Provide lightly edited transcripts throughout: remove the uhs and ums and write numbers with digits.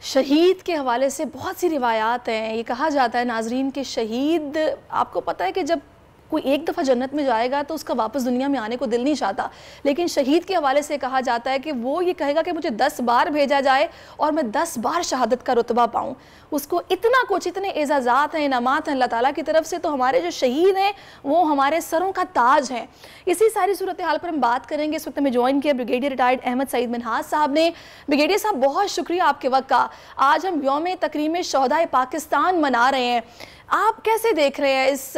शहीद के हवाले से बहुत सी रिवायात हैं। ये कहा जाता है नाजरीन कि शहीद, आपको पता है कि जब कोई एक दफ़ा जन्नत में जाएगा तो उसका वापस दुनिया में आने को दिल नहीं चाहता, लेकिन शहीद के हवाले से कहा जाता है कि वो ये कहेगा कि मुझे 10 बार भेजा जाए और मैं 10 बार शहादत का रुतबा पाऊँ। उसको इतना कुछ, इतने एजाज़ात हैं, इनामात हैं अल्लाह ताला की तरफ से। तो हमारे जो शहीद हैं वो हमारे सरों का ताज हैं। इसी सारी सूरत हाल पर हम बात करेंगे। इस वक्त में ज्वाइन किया ब्रिगेडियर रिटायर्ड अहमद सईद मिन्हाज साहब ने। ब्रिगेडियर साहब, बहुत शुक्रिया आपके वक्त का। आज हम यौम तकरीम शहदाए पाकिस्तान मना रहे हैं, आप कैसे देख रहे हैं इस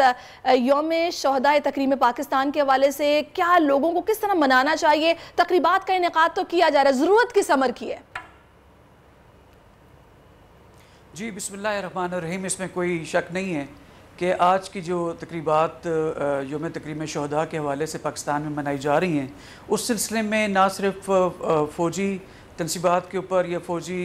यौम शहदाए तकरीम पाकिस्तान के हवाले से? क्या लोगों को किस तरह मनाना चाहिए? तकरीबात का इनेकाद तो किया जा रहा है, ज़रूरत किस अमर की है? जी बिस्मिल्लाहिर्रहमानिर्रहीम, इसमें कोई शक नहीं है कि आज की जो तकरीबात यौम तकरीम शहदा के हवाले से पाकिस्तान में मनाई जा रही हैं, उस सिलसिले में ना सिर्फ फ़ौजी तनसीबात के ऊपर या फ़ौजी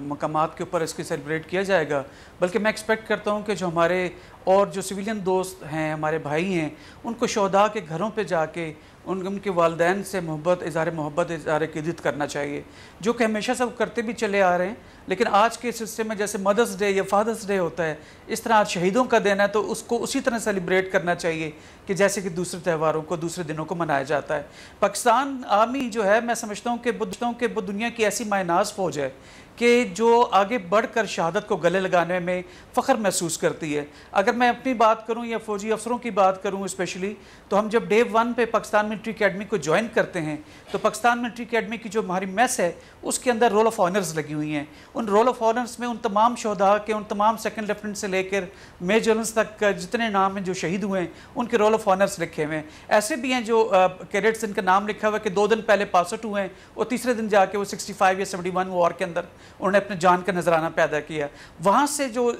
मकामात के ऊपर इसकी सेलिब्रेट किया जाएगा, बल्कि मैं एक्सपेक्ट करता हूँ कि जो हमारे और जो सिविलियन दोस्त हैं, हमारे भाई हैं, उनको शहदा के घरों पे जाके उनके वालिदैन से मोहब्बत, इज़हार क़िदत करना चाहिए, जो कि हमेशा सब करते भी चले आ रहे हैं। लेकिन आज के सिलसिले में जैसे मदर्स डे या फादर्स डे होता है, इस तरह आज शहीदों का दिन है, तो उसको उसी तरह सेलिब्रेट करना चाहिए कि जैसे कि दूसरे त्यौहारों को, दूसरे दिनों को मनाया जाता है। पाकिस्तान आर्मी जो है, मैं समझता हूँ कि वो दुनिया की ऐसी मायनाज फ़ौज है कि जो आगे बढ़कर शहादत को गले लगाने में फ़ख्र महसूस करती है। अगर मैं अपनी बात करूं या फ़ौजी अफसरों की बात करूं स्पेशली, तो हम जब डे 1 पे पाकिस्तान मिलिट्री अकेडमी को ज्वाइन करते हैं, तो पाकिस्तान मिलिट्री अकेडमी की जो हमारी मेस है उसके अंदर रोल ऑफ ऑनर्स लगी हुई हैं। उन रोल ऑफ ऑनर्स में उन तमाम शहदा के, उन तमाम सेकंड लेफ्टिनेंट से लेकर मेजर्स तक जितने नाम हैं जो शहीद हुए हैं, उनके रोल ऑफ ऑनर्स लिखे हुए हैं। ऐसे भी हैं जो कैडेट्स, इनका नाम लिखा हुआ है कि 2 दिन पहले पास आउट हुए हैं और तीसरे दिन जाके वो 65 या 71 वॉर के अंदर उन्होंने अपने जान का नजराना पैदा किया। वहाँ से जो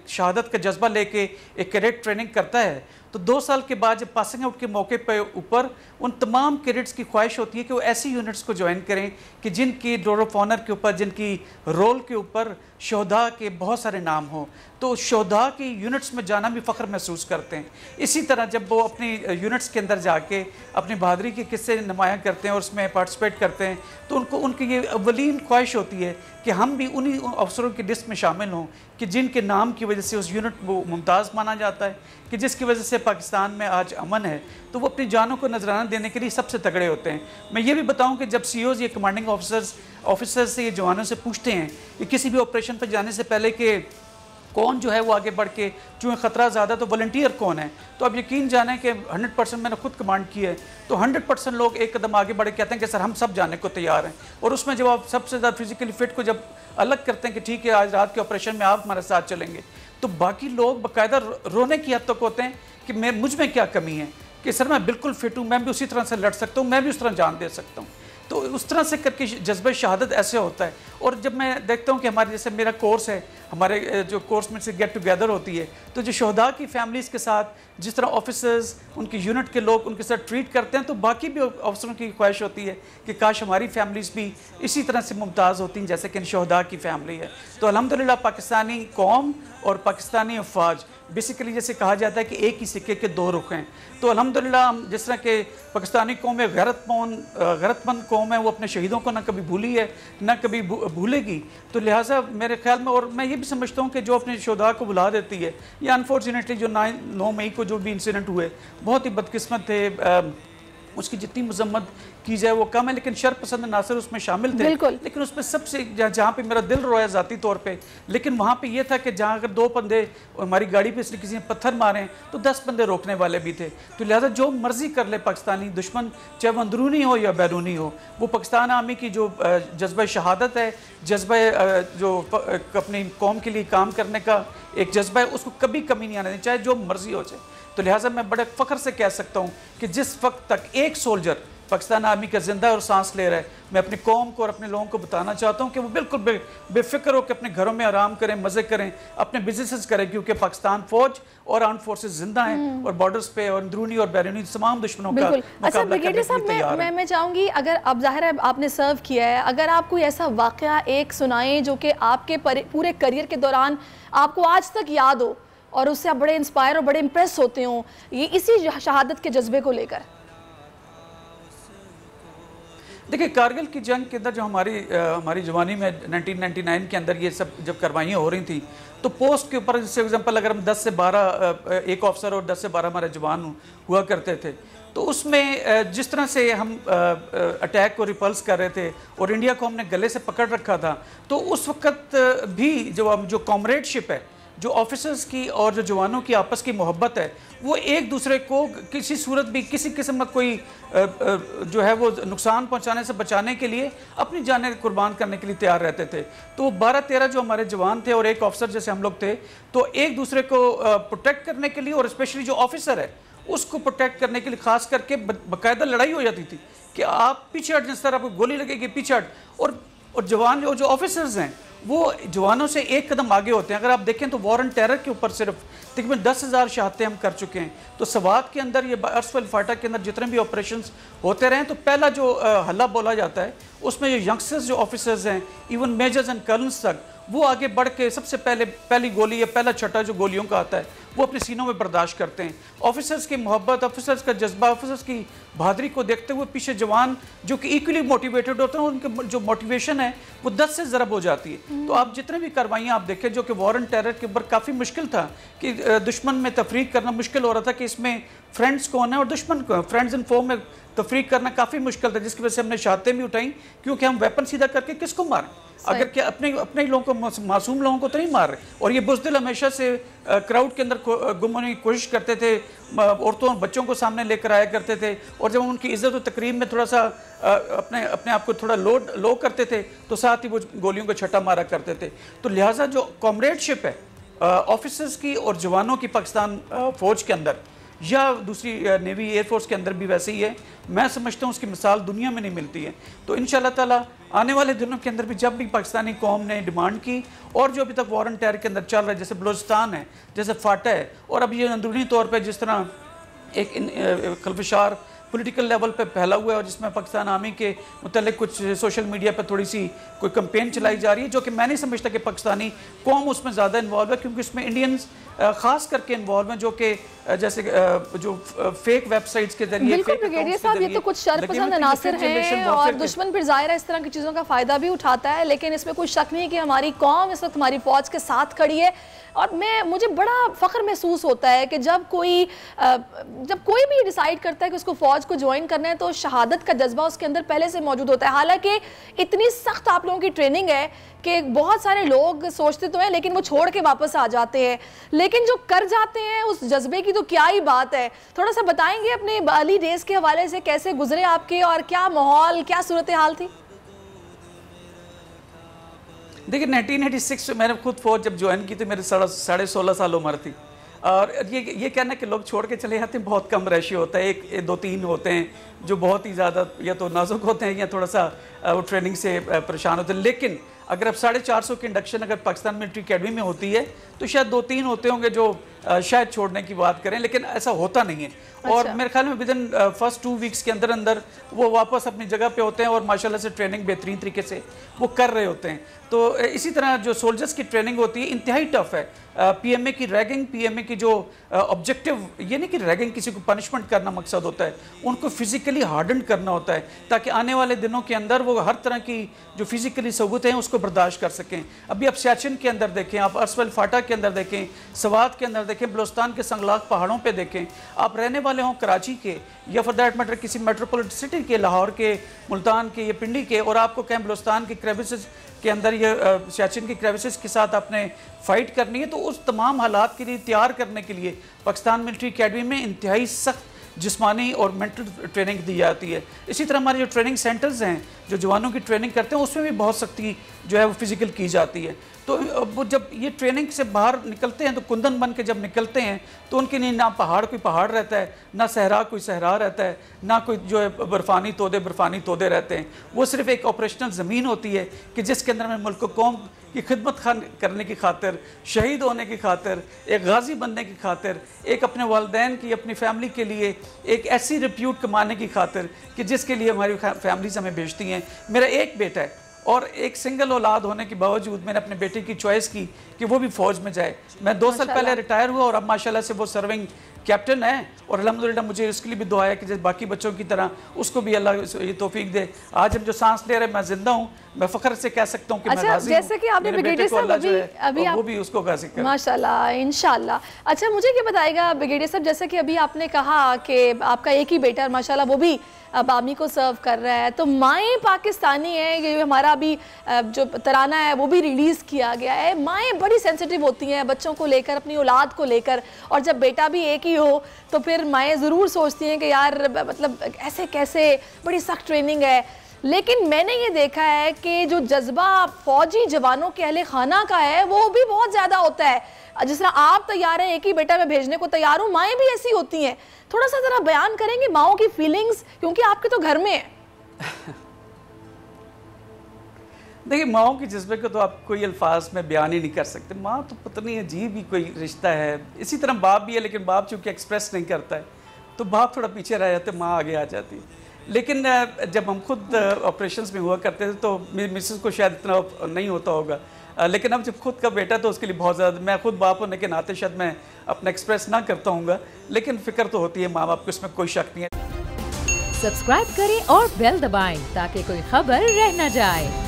शहादत का जज्बा लेके एक कैडेट ट्रेनिंग करता है, तो 2 साल के बाद जब पासिंग आउट के मौके पर ऊपर उन तमाम कैडेट्स की ख्वाहिश होती है कि वो ऐसी यूनिट्स को ज्वाइन करें कि जिनकी रोल ऑफ ऑनर के ऊपर, जिनकी रोल के ऊपर शहदा के बहुत सारे नाम हों, तो शहदा की यूनिट्स में जाना भी फ़ख्र महसूस करते हैं। इसी तरह जब वो अपनी यूनिट्स के अंदर जाके अपनी बहादुरी के किस्से नुमायाँ करते हैं और उसमें पार्टिसिपेट करते हैं, तो उनकी ये अव्वलीन ख्वाहिश होती है कि हम भी उन्हीं अफसरों की लिस्ट में शामिल हों कि जिनके नाम की वजह से उस यूनिट को मुमताज़ माना जाता है, कि जिसकी वजह से पाकिस्तान में आज अमन है, तो वो अपनी जानों को नजराना देने के लिए सबसे तगड़े होते हैं। मैं ये भी बताऊं कि जब CEOs या कमांडिंग ऑफिसर्स से, ये जवानों से पूछते हैं कि किसी भी ऑपरेशन पर जाने से पहले कि कौन जो है वो आगे बढ़ के, चूँकि ख़तरा ज़्यादा, तो वॉलंटियर कौन है, तो अब यकीन जाने कि 100% मैंने खुद कमांड की है, तो 100% लोग एक कदम आगे बढ़ के कहते हैं कि सर हम सब जाने को तैयार हैं। और उसमें जब आप सबसे ज़्यादा फिजिकली फिट को जब अलग करते हैं कि ठीक है आज रात के ऑपरेशन में आप हमारे साथ चलेंगे, तो बाकी लोग बाकायदा रोने की हद तक होते हैं कि मुझ में क्या कमी है, कि सर मैं बिल्कुल फिट हूँ, मैं भी उसी तरह से लड़ सकता हूँ, मैं भी उस तरह जान दे सकता हूँ। तो उस तरह से करके जज्बा शहादत ऐसे होता है। और जब मैं देखता हूँ कि हमारे, जैसे मेरा कोर्स है, हमारे जो कोर्स में से गेट टुगेदर होती है, तो जो शहदा की फैमिलीज़ के साथ जिस तरह ऑफिसर्स, उनकी यूनिट के लोग उनके साथ ट्रीट करते हैं, तो बाकी भी अफसरों की ख्वाहिश होती है कि काश हमारी फैमिलीज़ भी इसी तरह से मुमताज़ होती हैं जैसे कि इन शहदा की फैमिली है। तो अल्हम्दुलिल्लाह पाकिस्तानी कौम और पाकिस्तानी अफवाज, बेसिकली जैसे कहा जाता है कि एक ही सिक्के के 2 रुख हैं, तो अल्हम्दुलिल्लाह हम जिस तरह के पाकिस्तानी कौम में गैरतमंद कौम है, वो अपने शहीदों को ना कभी भूली है ना कभी भूलेगी। तो लिहाजा मेरे ख्याल में, और मैं ये भी समझता हूँ कि जो अपने शहदा को बुला देती है, या अनफॉर्चुनेटली जो 9 मई को जो भी इंसिडेंट हुए बहुत ही बदकिस्मत थे, उसकी जितनी मजम्मत की जाए वो कम है, लेकिन शरपसंद नासिर उसमें शामिल थे। लेकिन उसमें सबसे जहाँ पे मेरा दिल रोया ज़ाती तौर पे, लेकिन वहाँ पे ये था कि जहाँ अगर 2 बंदे हमारी गाड़ी पे इसलिए किसी ने पत्थर मारे तो 10 बंदे रोकने वाले भी थे। तो लिहाजा जो मर्जी कर ले पाकिस्तानी दुश्मन, चाहे वो अंदरूनी हो या बैरूनी हो, वो पाकिस्तान आर्मी की जो जज्बा शहादत है, जज्बा जो अपनी कौम के लिए काम करने का एक जज्बा है, उसको कभी कमी नहीं आने देनी, चाहे जो मर्जी हो जाए। तो लिहाजा मैं बड़े फ़ख्र से कह सकता हूँ कि जिस वक्त तक एक सोल्जर पाकिस्तान आर्मी का जिंदा और सांस ले रहा है, मैं अपनी कौम को और अपने लोगों को बताना चाहता हूँ कि वो बिल्कुल बेफिक्र हो कि अपने घरों में आराम करें, मज़े करें, अपने बिजनेसेस करें, क्योंकि पाकिस्तान फौज और आर्म फोर्सेस जिंदा हैं और बॉर्डर्स पे और अंदरूनी और बैरूनी तमाम दुश्मनों का मुकाबला करने के लिए तैयार हैं। मैं चाहूँगी, अगर अब जाहिर है आपने सर्व किया है, अगर आप कोई ऐसा वाक़या एक सुनाएं जो कि आपके पूरे करियर के दौरान आपको आज तक याद हो और उससे आप बड़े इंस्पायर और बड़े इंप्रेस होते हो, ये इसी शहादत के जज्बे को लेकर। देखिए, कारगिल की जंग के अंदर जो हमारी जवानी में 1999 के अंदर ये सब जब कार्रवाइयाँ हो रही थी, तो पोस्ट के ऊपर जैसे एग्जांपल अगर हम 10 से 12 एक ऑफिसर और 10 से 12 हमारे जवान हुआ करते थे, तो उसमें जिस तरह से हम अटैक को रिपल्स कर रहे थे और इंडिया को हमने गले से पकड़ रखा था, तो उस वक्त भी जो कॉमरेडशिप है, जो ऑफिसर्स की और जो जवानों की आपस की मोहब्बत है, वो एक दूसरे को किसी सूरत भी किसी किस्म का कोई जो है वो नुकसान पहुंचाने से बचाने के लिए अपनी जानें कुर्बान करने के लिए तैयार रहते थे। तो 12-13 जो हमारे जवान थे और एक ऑफिसर जैसे हम लोग थे, तो एक दूसरे को प्रोटेक्ट करने के लिए और स्पेशली जो ऑफिसर है उसको प्रोटेक्ट करने के लिए खास करके बाकायदा लड़ाई हो जाती थी कि आप पीछे हट, जिस तरह आपको गोली लगेगी पीछे हट। और जवान जो ऑफिसर्स हैं वो जवानों से एक कदम आगे होते हैं। अगर आप देखें तो वॉर ऑन टेरर के ऊपर सिर्फ तकरीबन 10,000 शहादतें हम कर चुके हैं। तो सवात के अंदर, ये अर्सफल फाटा के अंदर जितने भी ऑपरेशंस होते रहे, तो पहला जो हल्ला बोला जाता है उसमें जो यंगस्टर्स जो ऑफिसर्स हैं, इवन मेजर्स एंड कर्नल्स तक, वो आगे बढ़ के सबसे पहली गोली या पहला छठा जो गोलियों का आता है वो अपने सीनों में बर्दाश्त करते हैं। ऑफिसर्स की मोहब्बत, ऑफिसर्स का जज्बा, ऑफिसर्स की बहादुरी को देखते हुए पीछे जवान जो कि इक्वली मोटिवेटेड होते हैं, उनके जो मोटिवेशन है वो 10 से ज़रब हो जाती है। तो आप जितने भी कार्रवाइयाँ आप देखें, जो कि वॉर ऑन टेरर के ऊपर काफ़ी मुश्किल था कि दुश्मन में तफरीक करना मुश्किल हो रहा था कि इसमें फ्रेंड्स कौन है और दुश्मन कौन, फ्रेंड्स एंड फो में तफरीक करना काफ़ी मुश्किल था, जिसकी वजह से हमने शहादतें भी उठाई, क्योंकि हम वेपन सीधा करके किसको मारें, अगर क्या अपने ही लोगों को, मासूम लोगों को तो नहीं मार रहे। और ये बुज़दिल हमेशा से क्राउड के अंदर गुम होने की कोशिश करते थे, औरतों और बच्चों को सामने लेकर आया करते थे, और जब उनकी इज्जत और तकरीम में थोड़ा सा अपने आप को थोड़ा लो करते थे, तो साथ ही वो गोलियों को छट्टा मारा करते थे। तो लिहाजा जो कॉमरेडशिप है ऑफिसर्स की और जवानों की पाकिस्तान फ़ौज के अंदर या दूसरी नेवी एयरफोर्स के अंदर भी वैसे ही है, मैं समझता हूँ उसकी मिसाल दुनिया में नहीं मिलती है। तो इंशाअल्लाह ताला आने वाले दिनों के अंदर भी जब भी पाकिस्तानी कौम ने डिमांड की और जो अभी तक वॉर ऑन टेरर के अंदर चल रहा है, जैसे बलूचिस्तान है, जैसे फाटा है, और अब ये अंदरूनी तौर पर जिस तरह एक खलफशार पॉलिटिकल लेवल पे फैला हुआ है और जिसमें पाकिस्तान आर्मी के मुतल्लिक कुछ सोशल मीडिया पर थोड़ी सी कोई कैंपेन चलाई जा रही है, जो कि मैं नहीं समझता कि पाकिस्तानी कौम उसमें ज़्यादा इन्वॉल्व है, क्योंकि उसमें इंडियंस खास करके इन्वॉल्व हैं, जो कि जैसे जो फेक वेबसाइट्स के जरिए। बिल्कुल ब्रिगेडियर साहब, ये तो कुछ शरपसंद अनासर हैं और दुश्मन फिर ज़ाहिर है इस तरह की चीज़ों का फ़ायदा भी उठाता है, लेकिन इसमें कोई शक नहीं है कि हमारी कौम इस वक्त हमारी फ़ौज के साथ खड़ी है। और मुझे बड़ा फ़ख्र महसूस होता है कि जब कोई भी डिसाइड करता है कि उसको फ़ौज को ज्वाइन करना है, तो शहादत का जज्बा उसके अंदर पहले से मौजूद होता है। हालांकि इतनी सख्त आप लोगों की ट्रेनिंग है कि बहुत सारे लोग सोचते तो हैं लेकिन वो छोड़ के वापस आ जाते हैं, लेकिन जो कर जाते हैं उस जज्बे की तो क्या ही बात है। थोड़ा सा बताएंगे अपने अर्ली डेज के हवाले से, कैसे गुजरे आपके और क्या माहौल, क्या सूरत हाल थी? देखिए 1986 में मैंने खुद फौज जब ज्वाइन की थी, मेरे 16.5 साल उम्र थी। और ये कहना कि लोग छोड़ के चले जाते हैं, बहुत कम रेशियो होता है, 1-2-3 होते हैं जो बहुत ही ज़्यादा या तो नाजुक होते हैं या थोड़ा सा वो ट्रेनिंग से परेशान होते हैं। लेकिन अगर अब 450 की इंडक्शन अगर पाकिस्तान मिलिट्री अकेडमी में होती है, तो शायद 2-3 होते होंगे जो शायद छोड़ने की बात करें, लेकिन ऐसा होता नहीं है। और मेरे ख्याल में विदिन फर्स्ट 2 वीक्स के अंदर अंदर वो वापस अपनी जगह पे होते हैं और माशाल्लाह से ट्रेनिंग बेहतरीन तरीके से वो कर रहे होते हैं। तो इसी तरह जो सोल्जर्स की ट्रेनिंग होती है इंतहाई टफ है। पीएमए की रैगिंग, पीएमए की जो ऑब्जेक्टिव, ये नहीं कि रैगिंग किसी को पनिशमेंट करना मकसद होता है, उनको फिजिकली हार्डन करना होता है ताकि आने वाले दिनों के अंदर वो हर तरह की जो फिजिकली सहूलतें हैं उसको बर्दाश्त कर सकें। अभी आप सियाचिन के अंदर देखें, आप अर्सफल फाटा के अंदर देखें, सवात के अंदर देखें, बलूचिस्तान के संगलाक पहाड़ों पे देखें, आप रहने वाले हों कराची के या फॉर दैट मैटर किसी मेट्रोपॉलिटन सिटी के, लाहौर के, मुल्तान के या पिंडी के, और आपको कहें बलूचिस्तान के क्रेविसेस के अंदर या सियाचिन की क्रेविसेस के साथ आपने फाइट करनी है, तो उस तमाम हालात के लिए तैयार करने के लिए पाकिस्तान मिलिट्री अकेडमी में इंतहाई सख्त जिस्मानी और मेंटल ट्रेनिंग दी जाती है। इसी तरह हमारे जो ट्रेनिंग सेंटर्स हैं जो जवानों की ट्रेनिंग करते हैं, उसमें भी बहुत सख्ती जो है वो फिजिकल की जाती है। तो वो जब ये ट्रेनिंग से बाहर निकलते हैं तो कुंदन बन के जब निकलते हैं तो उनके लिए ना पहाड़ कोई पहाड़ रहता है, ना सहरा कोई सहरा रहता है, ना कोई जो है बर्फ़ानी तोदे रहते हैं। वो सिर्फ एक ऑपरेशनल ज़मीन होती है कि जिसके अंदर में मुल्क कौम की खिदमत करने की खातिर, शहीद होने की खातिर, एक गाजी बनने की खातिर, एक अपने वालिदैन की, अपनी फैमिली के लिए एक ऐसी रिप्यूट कमाने की खातिर कि जिसके लिए हमारी फैमिलीज हमें भेजती हैं। मेरा एक बेटा है और एक सिंगल औलाद होने के बावजूद मैंने अपने बेटे की चॉइस की कि वो भी फ़ौज में जाए। मैं 2 साल पहले रिटायर हुआ और अब माशाल्लाह से वो सर्विंग कैप्टन है और अल्हम्दुलिल्लाह मुझे उसके लिए भी दुआ है कि जैसे बाकी बच्चों की तरह उसको भी अल्लाह ये तौफीक दे। आज हम जो सांस ले रहे हैं, मैं जिंदा हूँ, मैं फख्र से कह सकता हूँ कि मैं राज़ी हूँ। जैसे कि आपने ब्रिगेडियर साहब अभी वो भी उसको राज़ी करे माशाल्लाह इंशाल्लाह। अच्छा मुझे क्या बताएगा ब्रिगेडियर साहब, जैसे कि अभी आपने कहा कि आपका एक ही बेटा माशाल्लाह वो भी अब आर्मी को सर्व कर रहा है, तो माएँ पाकिस्तानी है, ये हमारा अभी जो तराना है वो भी रिलीज़ किया गया है, माएँ बड़ी सेंसिटिव होती हैं बच्चों को लेकर, अपनी औलाद को लेकर, और जब बेटा भी एक ही हो तो फिर माएँ ज़रूर सोचती हैं कि यार मतलब ऐसे कैसे, बड़ी सख्त ट्रेनिंग है। लेकिन मैंने ये देखा है कि जो जज्बा फौजी जवानों के अहले खाना का है वो भी बहुत ज़्यादा होता है। जिस तरह आप तैयार हैं, एक ही बेटा मैं भेजने को तैयार हूँ, माएँ भी ऐसी होती हैं। थोड़ा सा ज़रा बयान करेंगे माओं की फीलिंग्स, क्योंकि आपके तो घर में है। देखिए, माओं के जज्बे को तो आप कोई अल्फाज में बयान ही नहीं कर सकते। माँ तो पत्नी अजीब ही कोई रिश्ता है। इसी तरह बाप भी है, लेकिन बाप चूँकि एक्सप्रेस नहीं करता है तो बाप थोड़ा पीछे रह जाते, माँ आगे आ जाती है। लेकिन जब हम खुद ऑपरेशंस में हुआ करते थे तो मेरी मिसेस को शायद इतना नहीं होता होगा, लेकिन अब जब खुद का बेटा तो उसके लिए बहुत ज़्यादा, मैं खुद बाप होने के नाते शायद मैं अपना एक्सप्रेस ना करता हूँगा, लेकिन फिक्र तो होती है माँ बाप को, इसमें कोई शक नहीं है। सब्सक्राइब करें और बेल दबाएं ताकि कोई खबर रह न जाए।